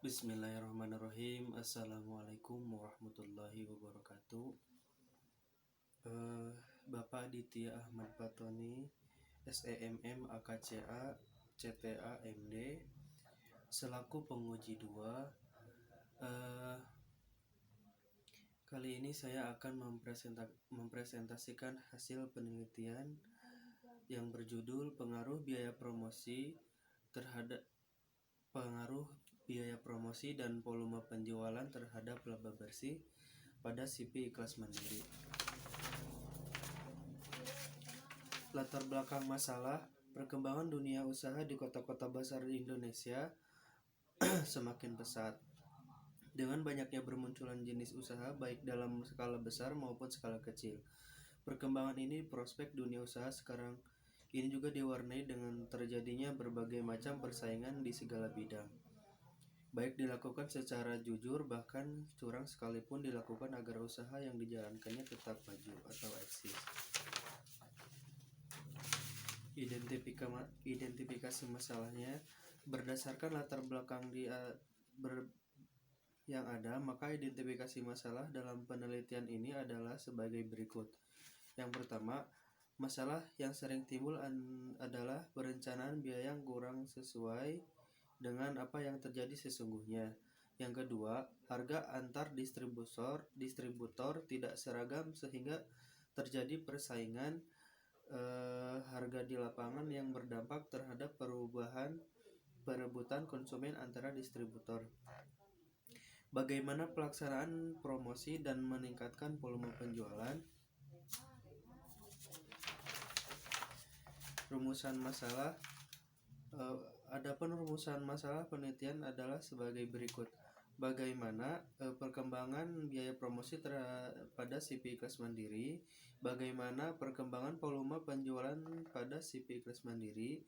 Bismillahirrahmanirrahim. Assalamualaikum warahmatullahi wabarakatuh. Bapak Aditya Ahmad Fatoni, SEMM AKCA CTA MD selaku penguji 2. Kali ini saya akan mempresentasikan hasil penelitian yang berjudul pengaruh biaya promosi dan volume penjualan terhadap laba bersih pada CP Ikhlas Mandiri. Latar belakang masalah, perkembangan dunia usaha di kota-kota besar di Indonesia semakin pesat. Dengan banyaknya bermunculan jenis usaha baik dalam skala besar maupun skala kecil. Perkembangan ini prospek dunia usaha sekarang ini juga diwarnai dengan terjadinya berbagai macam persaingan di segala bidang. Baik dilakukan secara jujur bahkan curang sekalipun dilakukan agar usaha yang dijalankannya tetap maju atau eksis. Identifikasi masalahnya berdasarkan latar belakang yang ada, maka identifikasi masalah dalam penelitian ini adalah sebagai berikut. Yang pertama, masalah yang sering timbul adalah perencanaan biaya yang kurang sesuai dengan apa yang terjadi sesungguhnya. Yang kedua, harga antar distributor tidak seragam sehingga terjadi persaingan harga di lapangan yang berdampak terhadap perebutan konsumen antara distributor. Bagaimana pelaksanaan promosi dan meningkatkan volume penjualan? Rumusan masalah. Adapun rumusan masalah penelitian adalah sebagai berikut. Bagaimana perkembangan biaya promosi pada CP Ikhlas Mandiri? Bagaimana perkembangan volume penjualan pada CP Ikhlas Mandiri?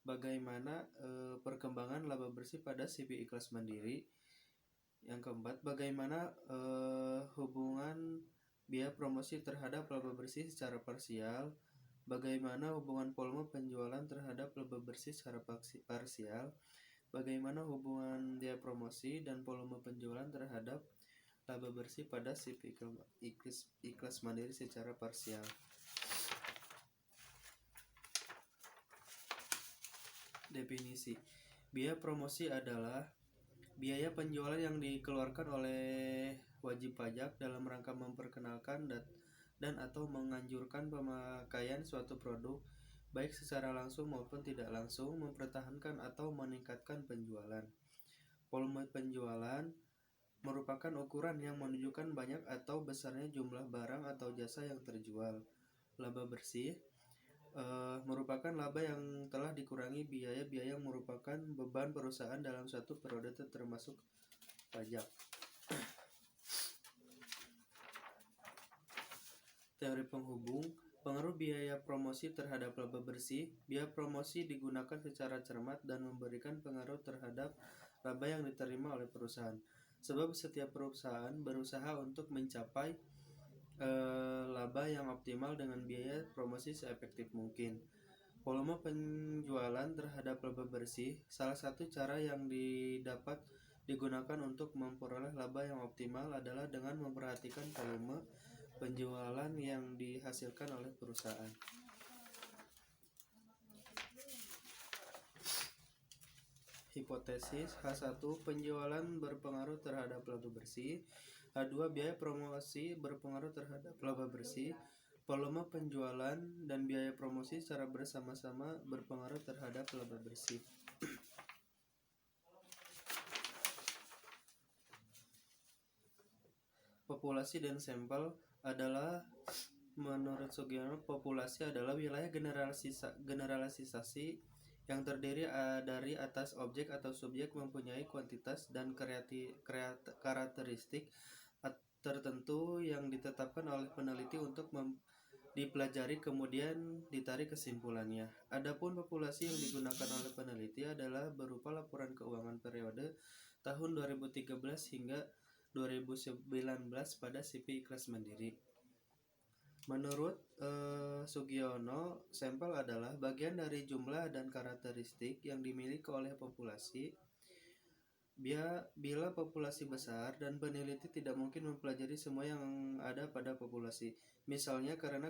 Bagaimana perkembangan laba bersih pada CP Ikhlas Mandiri? Yang keempat, bagaimana hubungan biaya promosi terhadap laba bersih secara parsial? Bagaimana hubungan volume penjualan terhadap laba bersih secara parsial? Bagaimana hubungan biaya promosi dan volume penjualan terhadap laba bersih pada CP Ikhlas Mandiri secara parsial? Definisi. Biaya promosi adalah biaya penjualan yang dikeluarkan oleh wajib pajak dalam rangka memperkenalkan dan atau menganjurkan pemakaian suatu produk, baik secara langsung maupun tidak langsung, mempertahankan atau meningkatkan penjualan. Volume penjualan merupakan ukuran yang menunjukkan banyak atau besarnya jumlah barang atau jasa yang terjual. Laba bersih merupakan laba yang telah dikurangi biaya-biaya yang merupakan beban perusahaan dalam satu periode termasuk pajak. Teori penghubung, pengaruh biaya promosi terhadap laba bersih. Biaya promosi digunakan secara cermat dan memberikan pengaruh terhadap laba yang diterima oleh perusahaan. Sebab setiap perusahaan berusaha untuk mencapai laba yang optimal dengan biaya promosi seefektif mungkin. Volume penjualan terhadap laba bersih, salah satu cara yang digunakan untuk memperoleh laba yang optimal adalah dengan memperhatikan volume penjualan yang dihasilkan oleh perusahaan. Hipotesis H1, penjualan berpengaruh terhadap laba bersih. H2, biaya promosi berpengaruh terhadap laba bersih. Volume penjualan dan biaya promosi secara bersama-sama berpengaruh terhadap laba bersih. Populasi dan sampel adalah, menurut Sugiono, populasi adalah wilayah generalisasi yang terdiri dari atas objek atau subjek mempunyai kuantitas dan karakteristik tertentu yang ditetapkan oleh peneliti untuk dipelajari kemudian ditarik kesimpulannya. Adapun populasi yang digunakan oleh peneliti adalah berupa laporan keuangan periode tahun 2013 hingga 2019 pada CP Ikhlas Mandiri. Menurut Sugiono, sampel adalah bagian dari jumlah dan karakteristik yang dimiliki oleh populasi Bila populasi besar dan peneliti tidak mungkin mempelajari semua yang ada pada populasi, misalnya karena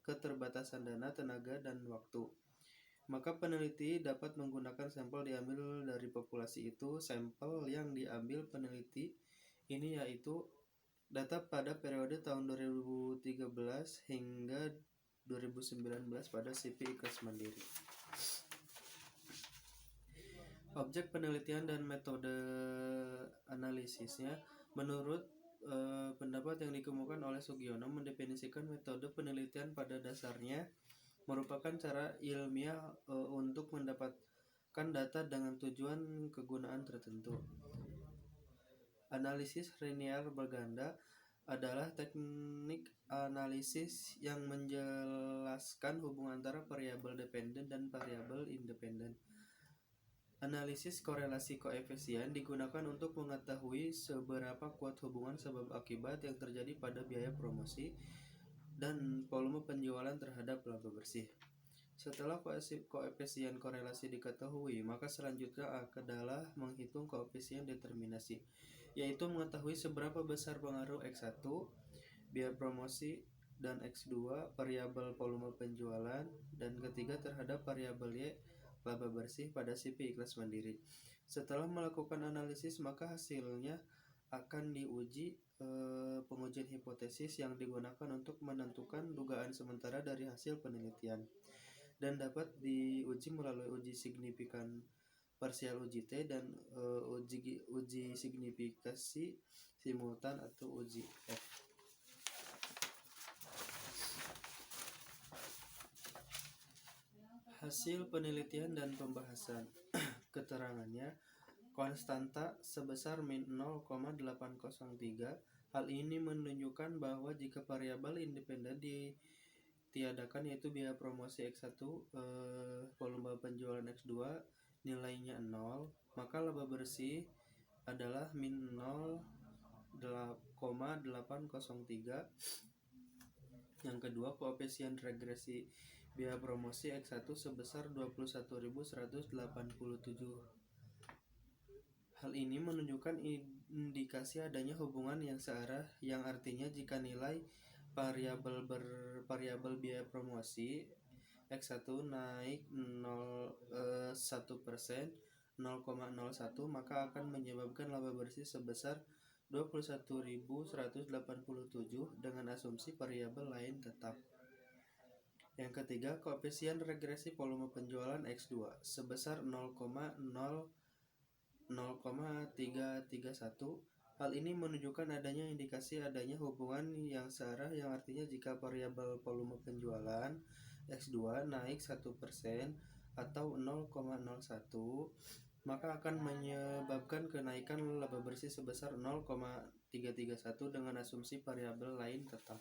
keterbatasan dana, tenaga, dan waktu, maka peneliti dapat menggunakan sampel diambil dari populasi itu. Sampel yang diambil peneliti ini yaitu data pada periode tahun 2013 hingga 2019 pada SIPI IKLAS Mandiri. Objek penelitian dan metode analisisnya. Menurut pendapat yang dikemukakan oleh Sugiono, mendefinisikan metode penelitian pada dasarnya merupakan cara ilmiah untuk mendapatkan data dengan tujuan kegunaan tertentu. Analisis linear berganda adalah teknik analisis yang menjelaskan hubungan antara variabel dependen dan variabel independen. Analisis korelasi koefisien digunakan untuk mengetahui seberapa kuat hubungan sebab akibat yang terjadi pada biaya promosi dan volume penjualan terhadap laba bersih. Setelah koefisien korelasi diketahui, maka selanjutnya adalah menghitung koefisien determinasi, yaitu mengetahui seberapa besar pengaruh X1, biaya promosi, dan X2, variabel volume penjualan, dan ketiga terhadap variabel Y, laba bersih pada SIPI IKLAS Mandiri. Setelah melakukan analisis, maka hasilnya akan diuji pengujian hipotesis yang digunakan untuk menentukan dugaan sementara dari hasil penelitian, dan dapat diuji melalui uji signifikan parsial uji T dan uji signifikasi simultan atau uji F. Hasil penelitian dan pembahasan. Keterangannya, konstanta sebesar min 0,803. Hal ini menunjukkan bahwa jika variabel independen ditiadakan, yaitu biaya promosi X1, volume penjualan X2 nilainya 0, maka laba bersih adalah min 0,803. Yang kedua, koefisien regresi biaya promosi X1 sebesar 21.187. Hal ini menunjukkan indikasi adanya hubungan yang searah, yang artinya jika nilai variabel biaya promosi X1 naik 1%, 0,01, maka akan menyebabkan laba bersih sebesar 21.187 dengan asumsi variabel lain tetap. Yang ketiga, koefisien regresi volume penjualan X2 sebesar 0,331. Hal ini menunjukkan adanya indikasi adanya hubungan yang searah, yang artinya jika variabel volume penjualan X2 naik 1% atau 0,01, maka akan menyebabkan kenaikan laba bersih sebesar 0,331 dengan asumsi variabel lain tetap.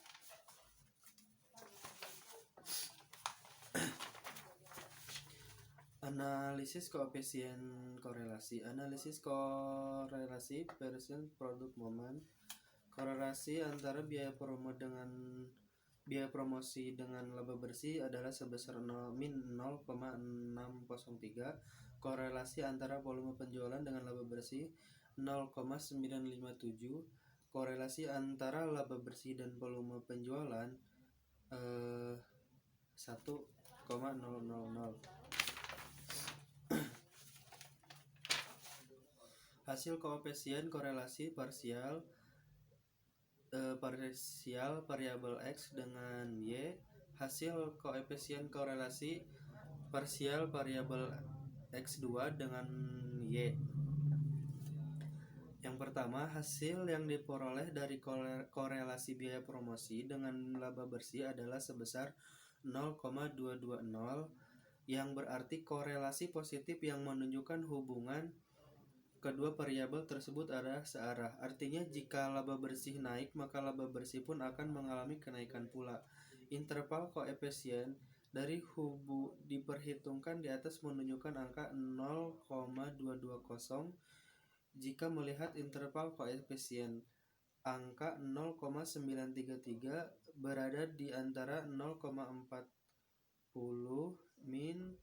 Analisis koefisien korelasi. Analisis korelasi percent product moment. Korelasi antara biaya promosi dengan laba bersih adalah sebesar min 0,603. Korelasi antara volume penjualan dengan laba bersih 0,957. Korelasi antara laba bersih dan volume penjualan 1,000. Hasil koefisien korelasi parsial variabel X dengan Y. Hasil koefisien korelasi parsial variabel X2 dengan Y. Yang pertama, hasil yang diperoleh dari korelasi biaya promosi dengan laba bersih adalah sebesar 0,220, yang berarti korelasi positif yang menunjukkan hubungan kedua variabel tersebut adalah searah. Artinya jika laba bersih naik, maka laba bersih pun akan mengalami kenaikan pula. Interval koefisien dari diperhitungkan di atas menunjukkan angka 0,220. Jika melihat interval koefisien, angka 0,933 berada di antara 0,40 min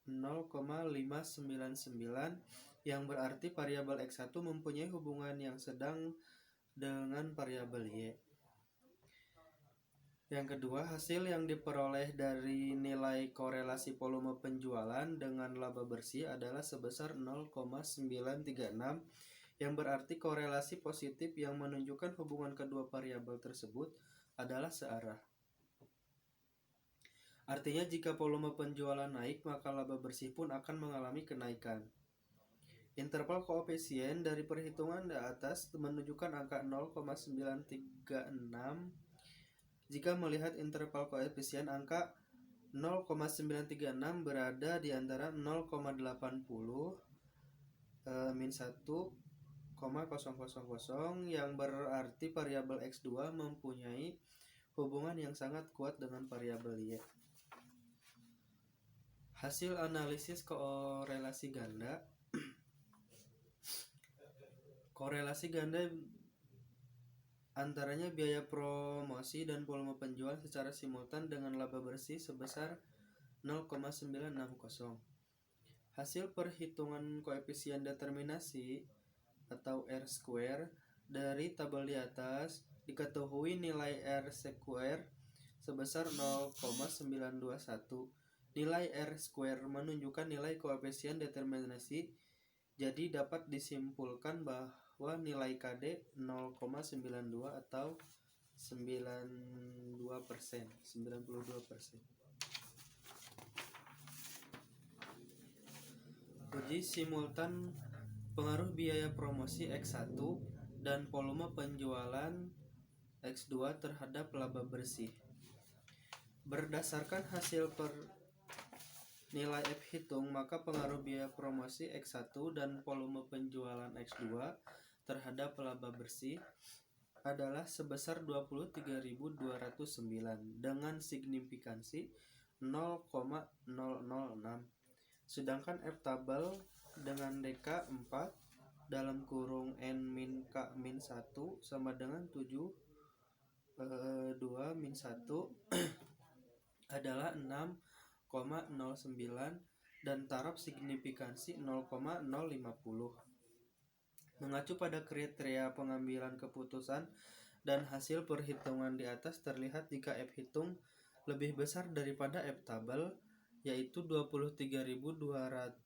0,599 yang berarti variabel X1 mempunyai hubungan yang sedang dengan variabel Y. Yang kedua, hasil yang diperoleh dari nilai korelasi volume penjualan dengan laba bersih adalah sebesar 0,936, yang berarti korelasi positif yang menunjukkan hubungan kedua variabel tersebut adalah searah. Artinya jika volume penjualan naik, maka laba bersih pun akan mengalami kenaikan. Interval koefisien dari perhitungan di atas menunjukkan angka 0,936. Jika melihat interval koefisien, angka 0,936 berada di antara 0,80 min 1,000, yang berarti variabel X2 mempunyai hubungan yang sangat kuat dengan variabel Y. Hasil analisis korelasi ganda. Korelasi ganda antaranya biaya promosi dan volume penjualan secara simultan dengan laba bersih sebesar 0,960. Hasil perhitungan koefisien determinasi atau R-square dari tabel di atas diketahui nilai R-square sebesar 0,921. Nilai R-square menunjukkan nilai koefisien determinasi, jadi dapat disimpulkan bahwa nilai KD 0,92 atau 92%. Uji simultan pengaruh biaya promosi X1 dan volume penjualan X2 terhadap laba bersih. Berdasarkan hasil nilai F hitung, maka pengaruh biaya promosi X1 dan volume penjualan X2 terhadap laba bersih adalah sebesar 23.209 dengan signifikansi 0,006. Sedangkan F tabel dengan DK 4 dalam kurung N-K-1 sama dengan 2 min 1 adalah 6,09 dan taraf signifikansi 0,050. Mengacu pada kriteria pengambilan keputusan dan hasil perhitungan di atas, terlihat jika F hitung lebih besar daripada F tabel, yaitu 23.209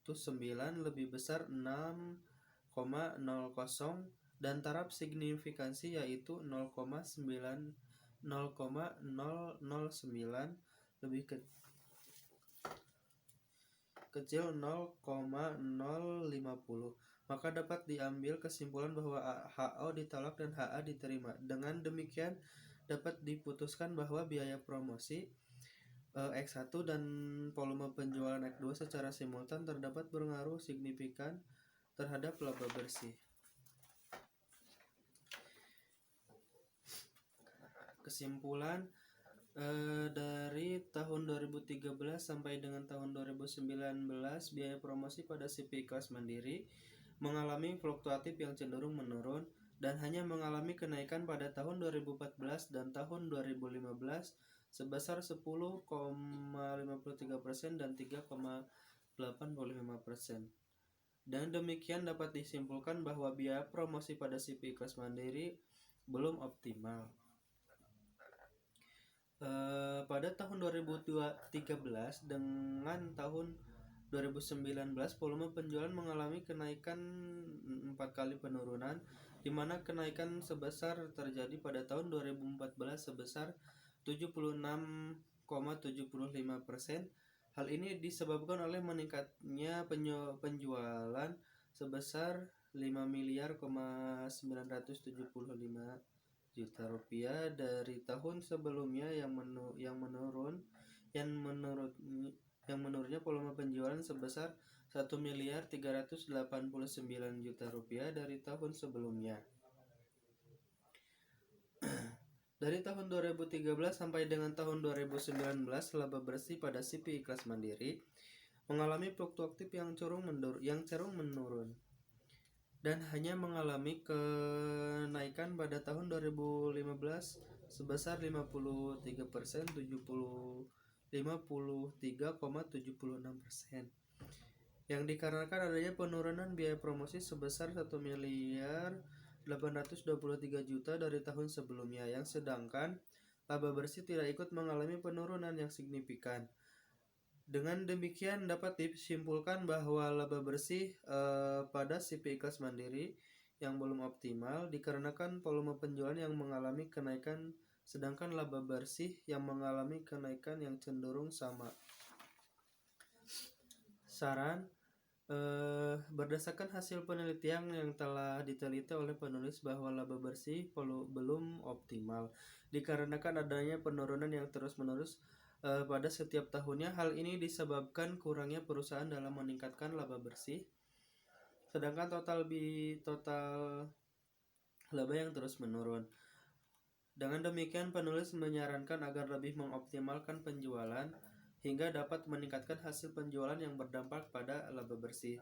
lebih besar 6,00 dan taraf signifikansi yaitu 0,009 lebih kecil 0,050, maka dapat diambil kesimpulan bahwa HO ditolak dan HA diterima. Dengan demikian dapat diputuskan bahwa biaya promosi X1 dan volume penjualan X2 secara simultan terdapat berpengaruh signifikan terhadap laba bersih. Kesimpulan, dari tahun 2013 sampai dengan tahun 2019, biaya promosi pada CPI kelas mandiri mengalami fluktuatif yang cenderung menurun dan hanya mengalami kenaikan pada tahun 2014 dan tahun 2015 sebesar 10,53% dan 3,85%. Dan demikian dapat disimpulkan bahwa biaya promosi pada CPI kelas mandiri belum optimal. Pada tahun 2013 dengan tahun 2019, volume penjualan mengalami kenaikan 4 kali penurunan, di mana kenaikan sebesar terjadi pada tahun 2014 sebesar 76,75%. Hal ini disebabkan oleh meningkatnya penjualan sebesar 5.975 juta rupiah dari tahun sebelumnya yang menurunnya volume penjualan sebesar 1.389 juta rupiah dari tahun sebelumnya. Dari tahun 2013 sampai dengan tahun 2019, laba bersih pada CPI kelas mandiri mengalami fluktuatif yang cenderung menurun dan hanya mengalami kenaikan pada tahun 2015 sebesar 53%, 53,76%. yang dikarenakan adanya penurunan biaya promosi sebesar 1.823 juta dari tahun sebelumnya, yang sedangkan laba bersih tidak ikut mengalami penurunan yang signifikan. Dengan demikian dapat disimpulkan bahwa laba bersih pada CP Ikhlas Mandiri yang belum optimal dikarenakan volume penjualan yang mengalami kenaikan, sedangkan laba bersih yang mengalami kenaikan yang cenderung sama. Saran: berdasarkan hasil penelitian yang telah diteliti oleh penulis bahwa laba bersih belum optimal dikarenakan adanya penurunan yang terus-menerus pada setiap tahunnya. Hal ini disebabkan kurangnya perusahaan dalam meningkatkan laba bersih, sedangkan total laba yang terus menurun. Dengan demikian, penulis menyarankan agar lebih mengoptimalkan penjualan hingga dapat meningkatkan hasil penjualan yang berdampak pada laba bersih.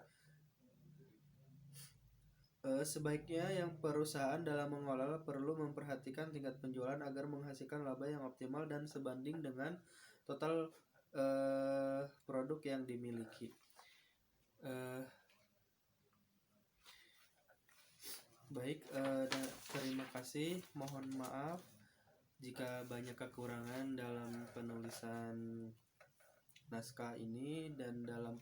Sebaiknya yang perusahaan dalam mengelola perlu memperhatikan tingkat penjualan agar menghasilkan laba yang optimal dan sebanding dengan total produk yang dimiliki. Baik, terima kasih. Mohon maaf jika banyak kekurangan dalam penulisan naskah ini dan dalam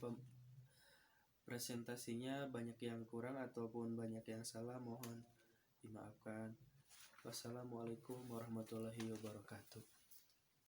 presentasinya banyak yang kurang ataupun banyak yang salah, mohon dimaafkan. Wassalamualaikum warahmatullahi wabarakatuh.